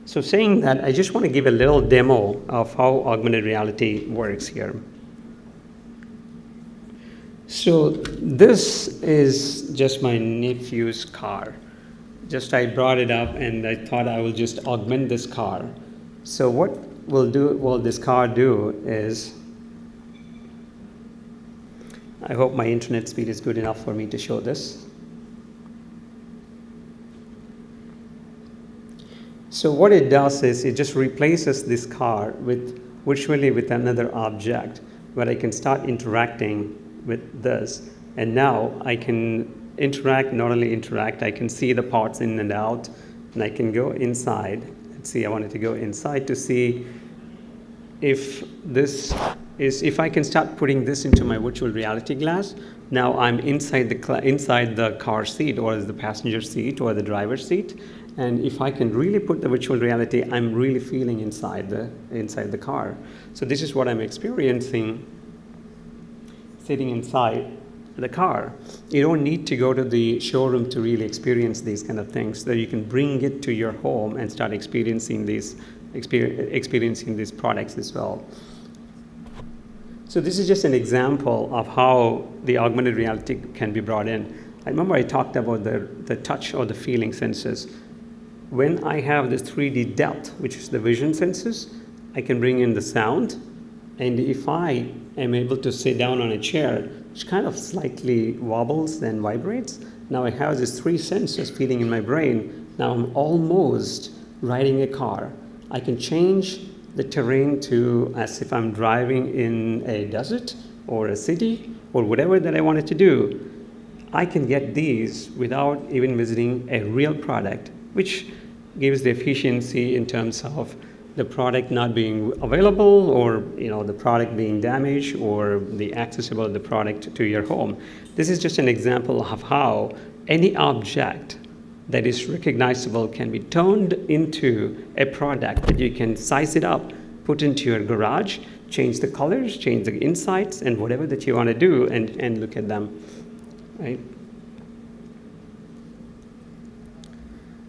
So saying that, I just want to give a little demo of how augmented reality works here. So this is just my nephew's car. Just I brought it up and I thought I will just augment this car. So what will this car do is, I hope my internet speed is good enough for me to show this. So what it does is it just replaces this car virtually with another object where I can start interacting with this. And now I can not only interact, I can see the parts in and out, and I can go inside. Let's see, I wanted to go inside to see if I can start putting this into my virtual reality glass. Now I'm inside the car seat, or the passenger seat, or the driver's seat. And if I can really put the virtual reality, I'm really feeling inside the car. So this is what I'm experiencing sitting inside the car. You don't need to go to the showroom to really experience these kind of things. So you can bring it to your home and start experiencing these products as well. So this is just an example of how the augmented reality can be brought in. I remember I talked about the touch or the feeling senses. When I have this 3D depth, which is the vision senses, I can bring in the sound. And if I am able to sit down on a chair, which kind of slightly wobbles and vibrates, now I have these 3 senses feeding in my brain. Now I'm almost riding a car. I can change the terrain to as if I'm driving in a desert or a city or whatever that I wanted to do. I can get these without even visiting a real product, which gives the efficiency in terms of the product not being available, or the product being damaged, or the accessible of the product to your home. This is just an example of how any object that is recognizable can be turned into a product that you can size it up, put into your garage, change the colors, change the insights, and whatever that you want to do, and look at them, right?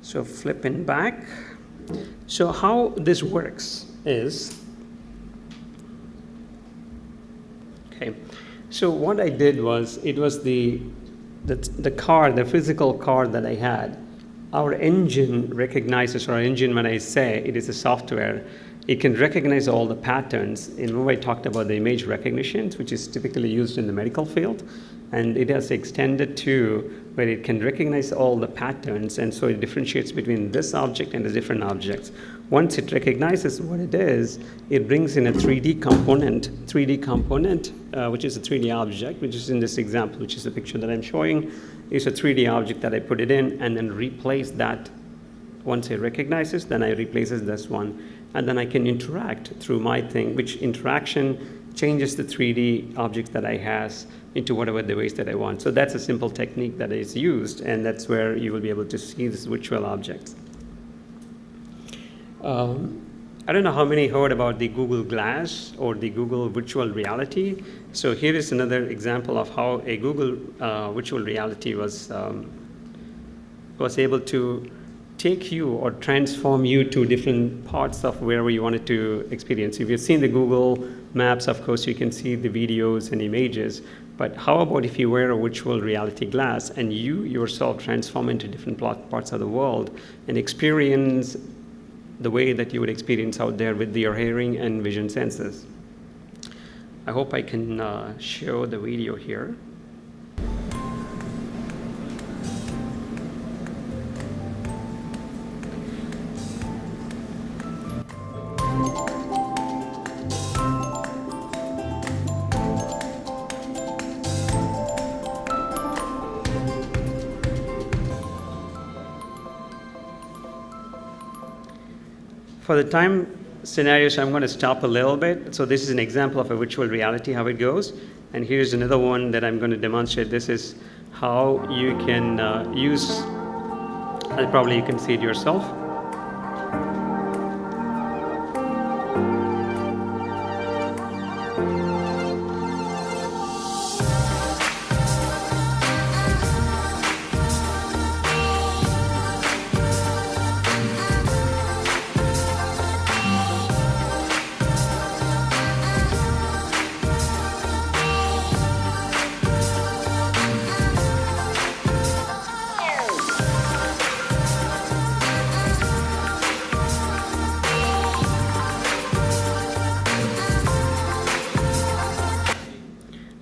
So flipping back. So how this works is, okay, so what I did was, it was the car, the physical car that I had. Our engine recognizes, or our engine, when I say it is a software, it can recognize all the patterns. In remember I talked about the image recognition, which is typically used in the medical field, and it has extended to where it can recognize all the patterns, and so it differentiates between this object and the different objects. Once it recognizes what it is, it brings in a 3D component, which is a 3D object, which is in this example, which is the picture that I'm showing, is a 3D object that I put it in, and then replace that. Once it recognizes, then I replaces this one, and then I can interact through my thing, which interaction changes the 3D objects that I has into whatever the ways that I want. So that's a simple technique that is used, and that's where you will be able to see these virtual objects. I don't know how many heard about the Google Glass or the Google virtual reality. So here is another example of how a Google virtual reality was able to take you or transform you to different parts of wherever you wanted to experience. If you've seen the Google Maps, of course, you can see the videos and images. But how about if you wear a virtual reality glass and you yourself transform into different parts of the world and experience the way that you would experience out there with your hearing and vision senses? I hope I can show the video here. For the time scenarios, I'm going to stop a little bit. So this is an example of a virtual reality, how it goes. And here's another one that I'm going to demonstrate. This is how you can use, and probably you can see it yourself.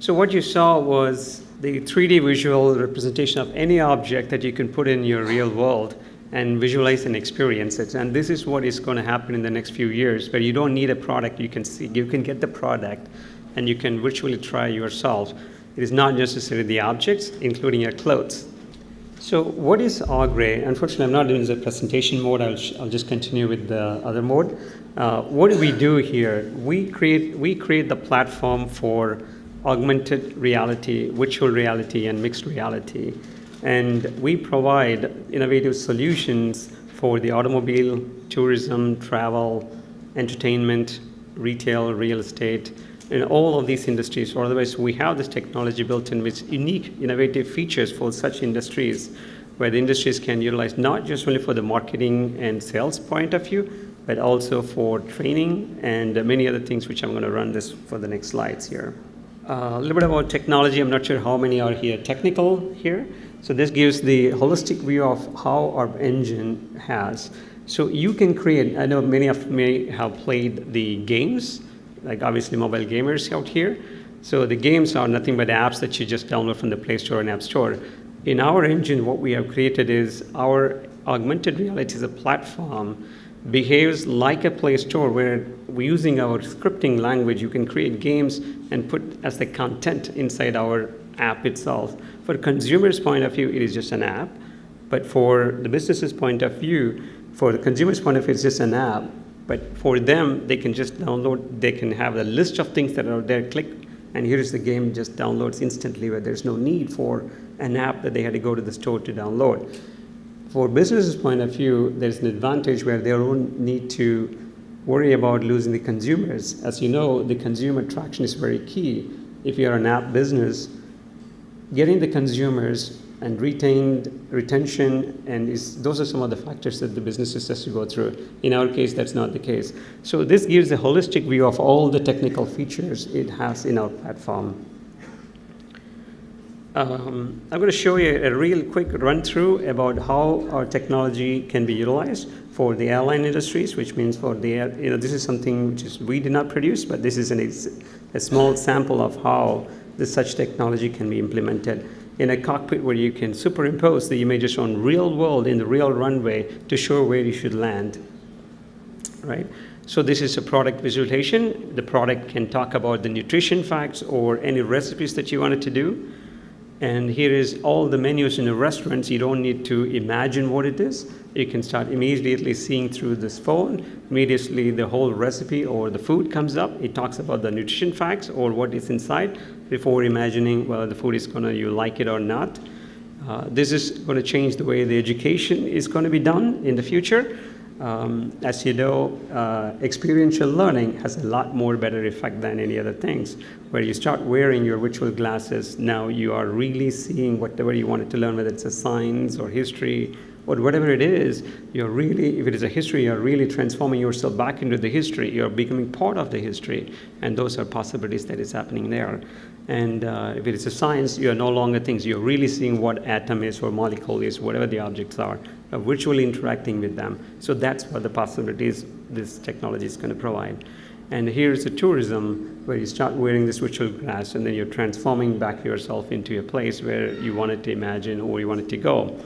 So what you saw was the 3D visual representation of any object that you can put in your real world and visualize and experience it. And this is what is going to happen in the next few years, where you don't need a product. You can see, you can get the product and you can virtually try yourself. It is not necessarily the objects, including your clothes. So what is Augray? Unfortunately, I'm not doing the presentation mode. I'll just continue with the other mode. What do we do here? We create the platform for augmented reality, virtual reality, and mixed reality. And we provide innovative solutions for the automobile, tourism, travel, entertainment, retail, real estate, and all of these industries. Or otherwise, we have this technology built in with unique, innovative features for such industries, where the industries can utilize not just only for the marketing and sales point of view, but also for training and many other things, which I'm going to run this for the next slides here. A little bit about technology. I'm not sure how many are here technical here. So this gives the holistic view of how our engine has. So you can create, I know many of you have played the games, like obviously mobile gamers out here. So the games are nothing but apps that you just download from the Play Store and App Store. In our engine, what we have created is our augmented reality is a platform, behaves like a Play Store, where we're using our scripting language. You can create games and put as the content inside our app itself. For a consumer's point of view, it is just an app. But for the business's point of view, for the consumer's point of view, it's just an app. But for them, they can just download, they can have a list of things that are there, click, and here is the game, just downloads instantly, where there's no need for an app that they had to go to the store to download. For business's point of view, there's an advantage where they don't need to worry about losing the consumers. As you know, the consumer traction is very key. If you're an app business, getting the consumers and retention, and those are some of the factors that the businesses has to go through. In our case, that's not the case. So this gives a holistic view of all the technical features it has in our platform. I'm going to show you a real quick run through about how our technology can be utilized for the airline industries, which means for the this is something which we did not produce, but this is a small sample of how such technology can be implemented in a cockpit, where you can superimpose the images on real world in the real runway to show where you should land, right? So this is a product visualization. The product can talk about the nutrition facts or any recipes that you wanted to do. And here is all the menus in the restaurants. You don't need to imagine what it is. You can start immediately seeing through this phone. Immediately the whole recipe or the food comes up. It talks about the nutrition facts or what is inside before imagining whether the food is you like it or not. This is going to change the way the education is going to be done in the future. As you know, experiential learning has a lot more better effect than any other things. Where you start wearing your virtual glasses, now you are really seeing whatever you wanted to learn, whether it's a science or history or whatever it is. You're really, if it is a history, you're really transforming yourself back into the history. You're becoming part of the history, and those are possibilities that is happening there. And if it is a science, you are no longer things. You're really seeing what atom is or molecule is, whatever the objects are, virtually interacting with them. So that's what the possibilities this technology is going to provide. And here's the tourism, where you start wearing this virtual glass, and then you're transforming back yourself into a place where you wanted to imagine or you wanted to go.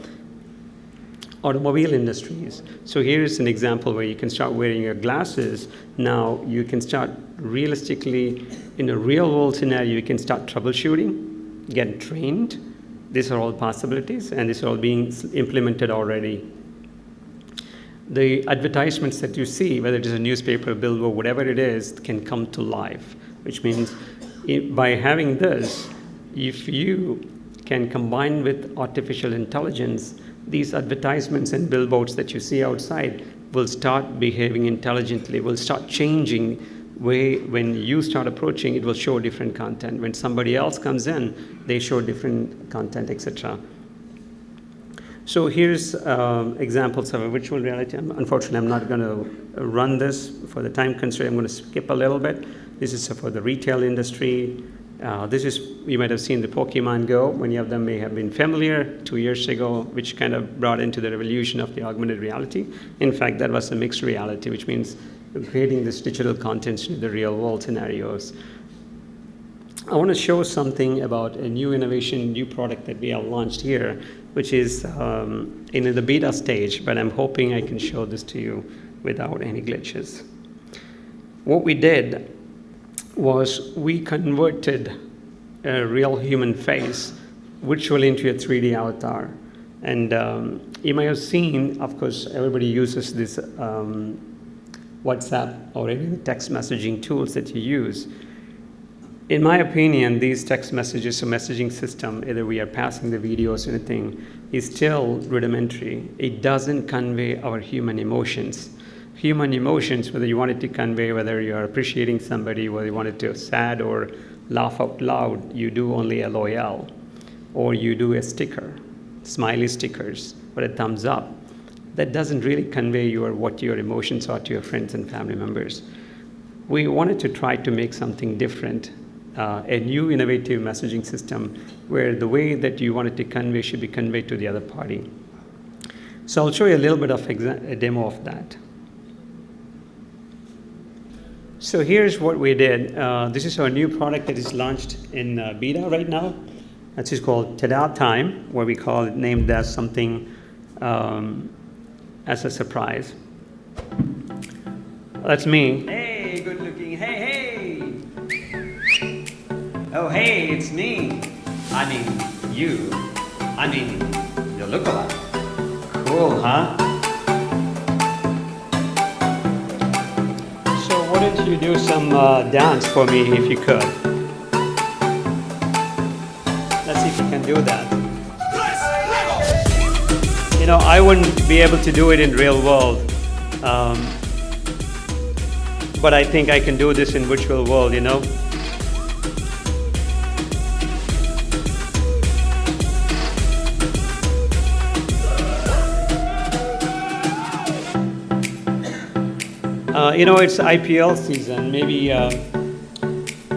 Automobile industries. So here is an example where you can start wearing your glasses. Now you can start realistically, in a real world scenario, you can start troubleshooting, get trained. These are all possibilities, and these are all being implemented already. The advertisements that you see, whether it is a newspaper, billboard, whatever it is, can come to life, which means by having this, if you can combine with artificial intelligence, these advertisements and billboards that you see outside will start behaving intelligently, will start changing way. When you start approaching, it will show different content. When somebody else comes in, they show different content, etc. So here's examples of a virtual reality. Unfortunately, I'm not going to run this for the time constraint. I'm going to skip a little bit. This is for the retail industry. This is, you might have seen the Pokemon Go. Many of them may have been familiar 2 years ago, which kind of brought into the revolution of the augmented reality. In fact, that was a mixed reality, which means creating this digital content in the real world scenarios. I want to show something about a new innovation, new product that we have launched here, which is in the beta stage, but I'm hoping I can show this to you without any glitches. What we did was we converted a real human face virtually into a 3D avatar. And you might have seen, of course, everybody uses this WhatsApp or any of the text messaging tools that you use. In my opinion, these text messages or messaging system, either we are passing the videos or anything, is still rudimentary. It doesn't convey our human emotions. Human emotions, whether you want it to convey, whether you're appreciating somebody, whether you want it to sad or laugh out loud, you do only LOL, or you do a sticker, smiley stickers, or a thumbs up. That doesn't really convey what your emotions are to your friends and family members. We wanted to try to make something different, a new innovative messaging system where the way that you want it to convey should be conveyed to the other party. So I'll show you a little bit of a demo of that. So here's what we did. This is our new product that is launched in beta right now. This is called Tada Time, where we call it named as something as a surprise. That's me. Hey, good looking. Hey, hey. Oh, hey, it's me. I mean, you. I mean, you look alike. Cool, huh? So why don't you do some dance for me if you could? Let's see if you can do that. You know, I wouldn't be able to do it in real world, but I think I can do this in virtual world, you know. You know, it's IPL season. Maybe,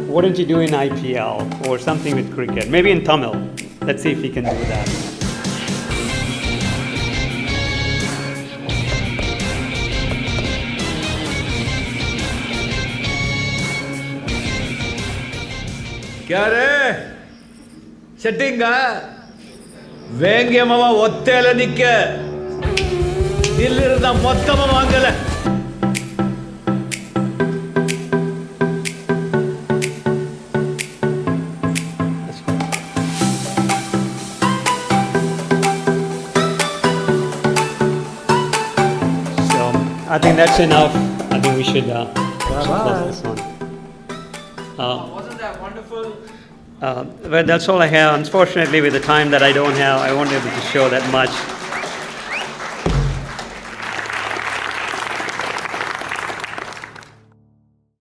what don't you do in IPL or something with cricket? Maybe in Tamil. Let's see if we can do that. Kare settinga vengyamava ottela nikka illirna mottama vaangala So I think that's enough. I think we should close this one. wasn't that wonderful? Well, that's all I have. Unfortunately, with the time that I don't have, I won't be able to show that much.